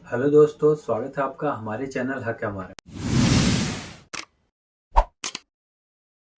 Hello दोस्तों, स्वागत है आपका हमारे चैनल हक हमारा।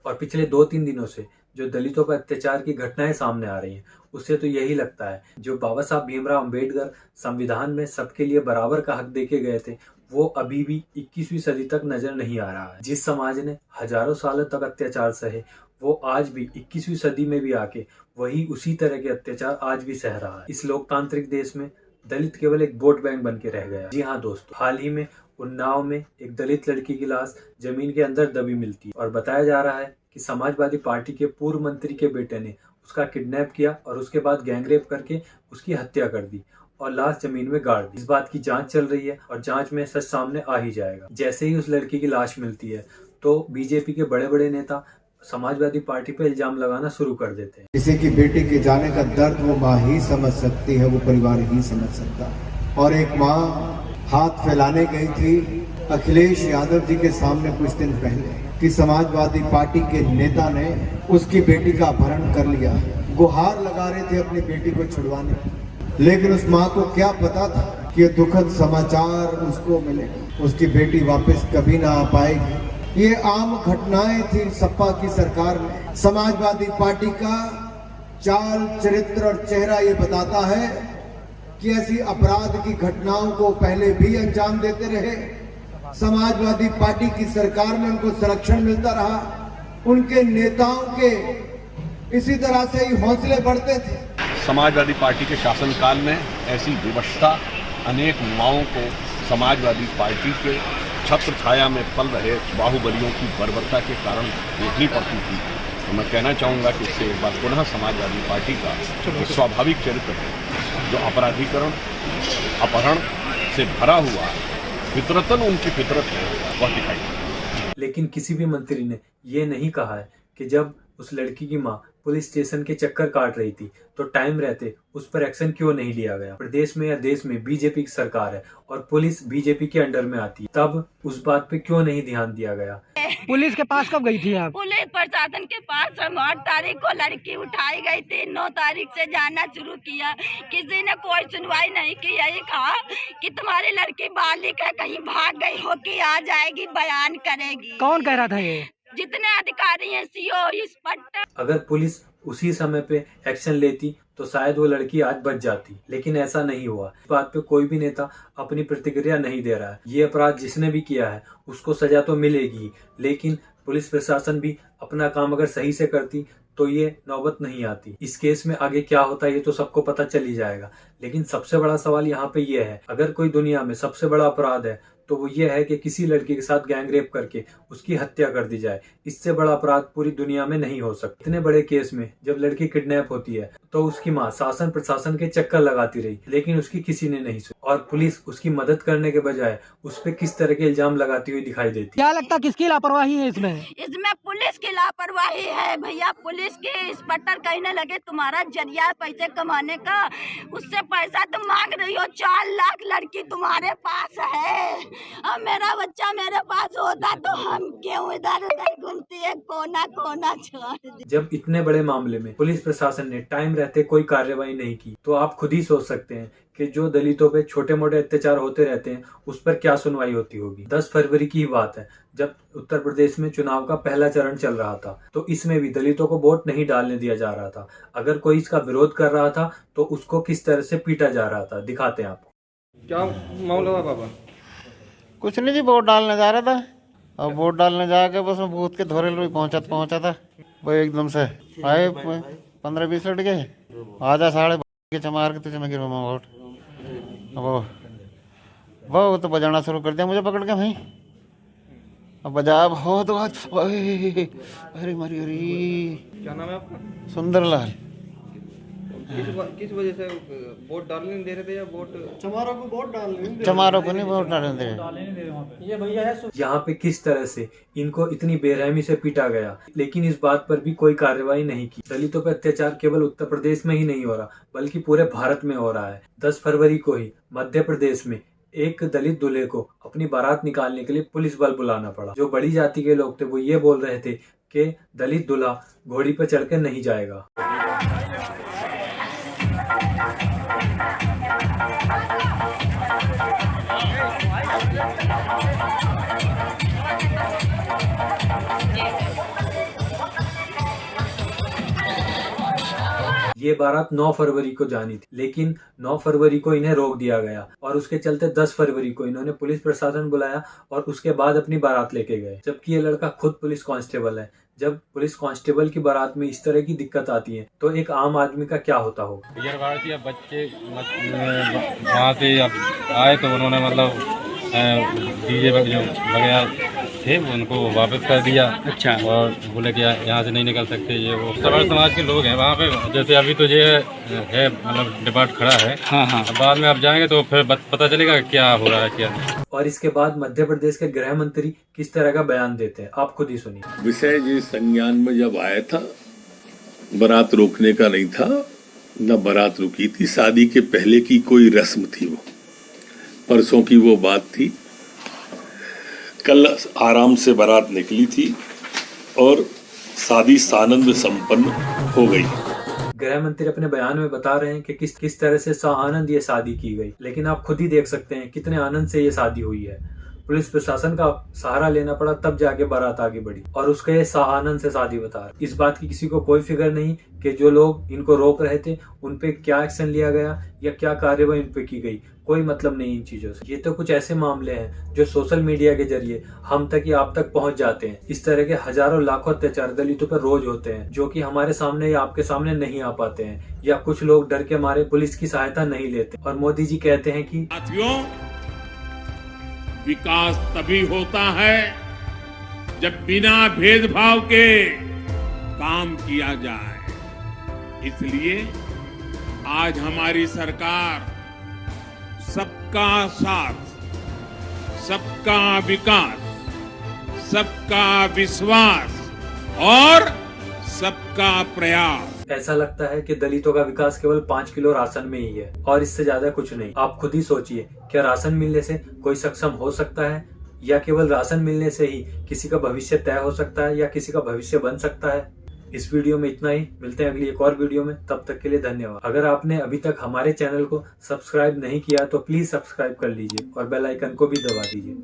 और पिछले 2-3 दिनों से जो दलितों पर अत्याचार की घटनाएं सामने आ रही हैं, उससे तो यही लगता है जो बाबा साहब भीमराव अंबेडकर संविधान में सबके लिए बराबर का हक देके गए थे, वो अभी भी 21वीं सदी तक नजर नहीं आ रहा है। जिस समाज ने हजारों सालों तक अत्याचार सहे, वो आज भी 21वीं सदी में भी आके वही उसी तरह के अत्याचार आज भी सह रहा है। इस लोकतांत्रिक देश में दलित केवल एक वोट बैंक बन के रह गया। जी हाँ दोस्तों, हाल ही में उन्नाव में एक दलित लड़की की लाश जमीन के अंदर दबी मिलती है और बताया जा रहा है कि समाजवादी पार्टी के पूर्व मंत्री के बेटे ने उसका किडनैप किया और उसके बाद गैंगरेप करके उसकी हत्या कर दी और लाश जमीन में गाड़ दी। इस बात की जांच चल रही है और जांच में सच सामने आ ही जाएगा। जैसे ही उस लड़की की लाश मिलती है तो बीजेपी के बड़े बड़े नेता समाजवादी पार्टी पे इल्जाम लगाना शुरू कर देते हैं। किसी की बेटी के जाने का दर्द वो माँ ही समझ सकती है, वो परिवार ही समझ सकता है। और एक माँ हाथ फैलाने गई थी अखिलेश यादव जी के सामने कुछ दिन पहले कि समाजवादी पार्टी के नेता ने उसकी बेटी का अपहरण कर लिया। गुहार लगा रहे थे अपनी बेटी को छुड़वाने, लेकिन उस माँ को क्या पता था कि ये दुखद समाचार उसको मिलेगा, उसकी बेटी वापस कभी ना आ पाएगी। ये आम घटनाएं थी सपा की सरकार में। समाजवादी पार्टी का चाल चरित्र और चेहरा ये बताता है कि ऐसी अपराध की घटनाओं को पहले भी अंजाम देते रहे। समाजवादी पार्टी की सरकार में उनको संरक्षण मिलता रहा, उनके नेताओं के इसी तरह से ही हौसले बढ़ते थे। समाजवादी पार्टी के शासनकाल में ऐसी विवशता अनेक माओं को समाजवादी पार्टी के छत्र छाया में पल रहे बाहुबलियों की बर्बरता के कारण देखनी पड़ती थी। तो मैं कहना चाहूँगा कि इससे एक बार पुनः समाजवादी पार्टी का एक स्वाभाविक चरित्र है जो अपराधीकरण अपहरण से भरा हुआ फितरतन उनकी फितरत है वह दिखाई। लेकिन किसी भी मंत्री ने ये नहीं कहा है कि जब उस लड़की की माँ पुलिस स्टेशन के चक्कर काट रही थी तो टाइम रहते उस पर एक्शन क्यों नहीं लिया गया। प्रदेश में या देश में बीजेपी की सरकार है और पुलिस बीजेपी के अंडर में आती है, तब उस बात पे क्यों नहीं ध्यान दिया गया। पुलिस के पास कब गई थी आप? पुलिस प्रशासन के पास 8 तारीख को लड़की उठाई गई थी। 9 तारीख से जाना शुरू किया, किसी ने कोई सुनवाई नहीं की। यही कहा कि तुम्हारी लड़की बालिक है, कहीं भाग गई हो कि आ जाएगी, बयान करेगी। कौन कह रहा था ये? जितने अधिकारी हैं, सीओ इंस्पेक्टर। अगर पुलिस उसी समय पे एक्शन लेती तो शायद वो लड़की आज बच जाती, लेकिन ऐसा नहीं हुआ। इस बात पे कोई भी नेता अपनी प्रतिक्रिया नहीं दे रहा है। ये अपराध जिसने भी किया है उसको सजा तो मिलेगी, लेकिन पुलिस प्रशासन भी अपना काम अगर सही से करती तो ये नौबत नहीं आती। इस केस में आगे क्या होता है ये तो सबको पता चल ही जाएगा, लेकिन सबसे बड़ा सवाल यहाँ पे ये है, अगर कोई दुनिया में सबसे बड़ा अपराध है तो वो ये है कि किसी लड़की के साथ गैंगरेप करके उसकी हत्या कर दी जाए। इससे बड़ा अपराध पूरी दुनिया में नहीं हो सकता। इतने बड़े केस में जब लड़की किडनैप होती है तो उसकी माँ शासन प्रशासन के चक्कर लगाती रही, लेकिन उसकी किसी ने नहीं सुनी और पुलिस उसकी मदद करने के बजाय उस पर किस तरह के इल्जाम लगाती हुई दिखाई देती। क्या लगता किसकी लापरवाही है इसमें? इसमें पुलिस की लापरवाही है भैया। पुलिस के इंस्पेक्टर कहने लगे तुम्हारा जरिया पैसे कमाने का, उससे पैसा तुम मांग रही हो। 4 लाख लड़की तुम्हारे पास है, अब मेरा बच्चा मेरे पास होता तो हम क्यों इधर उधर घूमती है, कोना कोना छोड़। जब इतने बड़े मामले में पुलिस प्रशासन ने टाइम रहते कोई कार्रवाई नहीं की तो आप खुद ही सोच सकते हैं कि जो दलितों पे छोटे मोटे अत्याचार होते रहते हैं उस पर क्या सुनवाई होती होगी। 10 फरवरी की ही बात है, जब उत्तर प्रदेश में चुनाव का पहला चरण चल रहा था तो इसमें भी दलितों को वोट नहीं डालने दिया जा रहा था। अगर कोई इसका विरोध कर रहा था तो उसको किस तरह से पीटा जा रहा था, दिखाते हैं आपको। क्या मामला हुआ बाबा? कुछ नहीं जी, वोट डालने जा रहा था और वोट डालने जाके बस मैं बूथ के धोरे लोग पहुंचा था। वो एकदम से आए 15-20 लड़के, आधा साढ़े के चमार के तुझे मैं गिर वोट। वो तो बजाना शुरू कर दिया मुझे पकड़ के भाई। अब बजा बहुत अरे मारी अरे। क्या नाम है आपका? सुंदरलाल। किस वजह से वोट डालने नहीं दे रहे थे या वोट चमारों को नहीं वोट डालने दे रहे। यहाँ पे किस तरह से इनको इतनी बेरहमी से पीटा गया, लेकिन इस बात पर भी कोई कार्रवाई नहीं की। दलितों पर अत्याचार केवल उत्तर प्रदेश में ही नहीं हो रहा बल्कि पूरे भारत में हो रहा है। 10 फरवरी को ही मध्य प्रदेश में एक दलित दूल्हे को अपनी बारात निकालने के लिए पुलिस बल बुलाना पड़ा। जो बड़ी जाति के लोग थे वो ये बोल रहे थे कि दलित दूल्हा घोड़ी पर चढ़कर नहीं जाएगा। ये बारात 9 फरवरी को जानी थी, लेकिन 9 फरवरी को इन्हें रोक दिया गया और उसके चलते 10 फरवरी को इन्होंने पुलिस प्रशासन बुलाया और उसके बाद अपनी बारात लेके गए, जबकि ये लड़का खुद पुलिस कांस्टेबल है। जब पुलिस कांस्टेबल की बारात में इस तरह की दिक्कत आती है तो एक आम आदमी का क्या होता होगा। बच्चे वहाँ से अब आए तो उन्होंने मतलब डीजे जो वगैरह थे उनको वापस कर दिया। अच्छा। और बोले कि यहाँ से नहीं निकल सकते, ये वो सबर समाज के लोग हैं वहाँ पे। जैसे अभी तो ये है मतलब डिपार्ट खड़ा है। हाँ। बाद में अब जाएंगे तो फिर पता चलेगा क्या हो रहा है क्या नहीं। और इसके बाद मध्य प्रदेश के गृह मंत्री किस तरह का बयान देते हैं, आप खुद ही सुनिए। विषय जिस संज्ञान में जब आया था, बारात रोकने का नहीं था, न बारात रुकी थी। शादी के पहले की कोई रस्म थी, वो परसों की वो बात थी। कल आराम से बारात निकली थी और शादी सानंद संपन्न हो गई। गृह मंत्री अपने बयान में बता रहे हैं कि किस तरह से आनंद ये शादी की गई, लेकिन आप खुद ही देख सकते हैं कितने आनंद से ये शादी हुई है। पुलिस प्रशासन का सहारा लेना पड़ा तब जाके बारात आगे बढ़ी और उसके आनंद से शादी बता रहे। इस बात की किसी को कोई फिक्र नहीं कि जो लोग इनको रोक रहे थे उन पे क्या एक्शन लिया गया या क्या कार्रवाई इन पे की गई, कोई मतलब नहीं इन चीजों से। ये तो कुछ ऐसे मामले हैं जो सोशल मीडिया के जरिए हम तक या आप तक पहुंच जाते हैं। इस तरह के हजारों लाखों अत्याचार दलितों पर रोज होते हैं जो कि हमारे सामने या आपके सामने नहीं आ पाते हैं, या कुछ लोग डर के मारे पुलिस की सहायता नहीं लेते। और मोदी जी कहते हैं कि विकास तभी होता है जब बिना भेदभाव के काम किया जाए। इसलिए आज हमारी सरकार सबका साथ, सबका विकास, सबका विश्वास और सबका प्रयास। ऐसा लगता है कि दलितों का विकास केवल 5 किलो राशन में ही है और इससे ज्यादा कुछ नहीं। आप खुद ही सोचिए, क्या राशन मिलने से कोई सक्षम हो सकता है, या केवल राशन मिलने से ही किसी का भविष्य तय हो सकता है या किसी का भविष्य बन सकता है। इस वीडियो में इतना ही, मिलते हैं अगली एक और वीडियो में, तब तक के लिए धन्यवाद। अगर आपने अभी तक हमारे चैनल को सब्सक्राइब नहीं किया तो प्लीज सब्सक्राइब कर लीजिए और बेल आइकन को भी दबा दीजिए।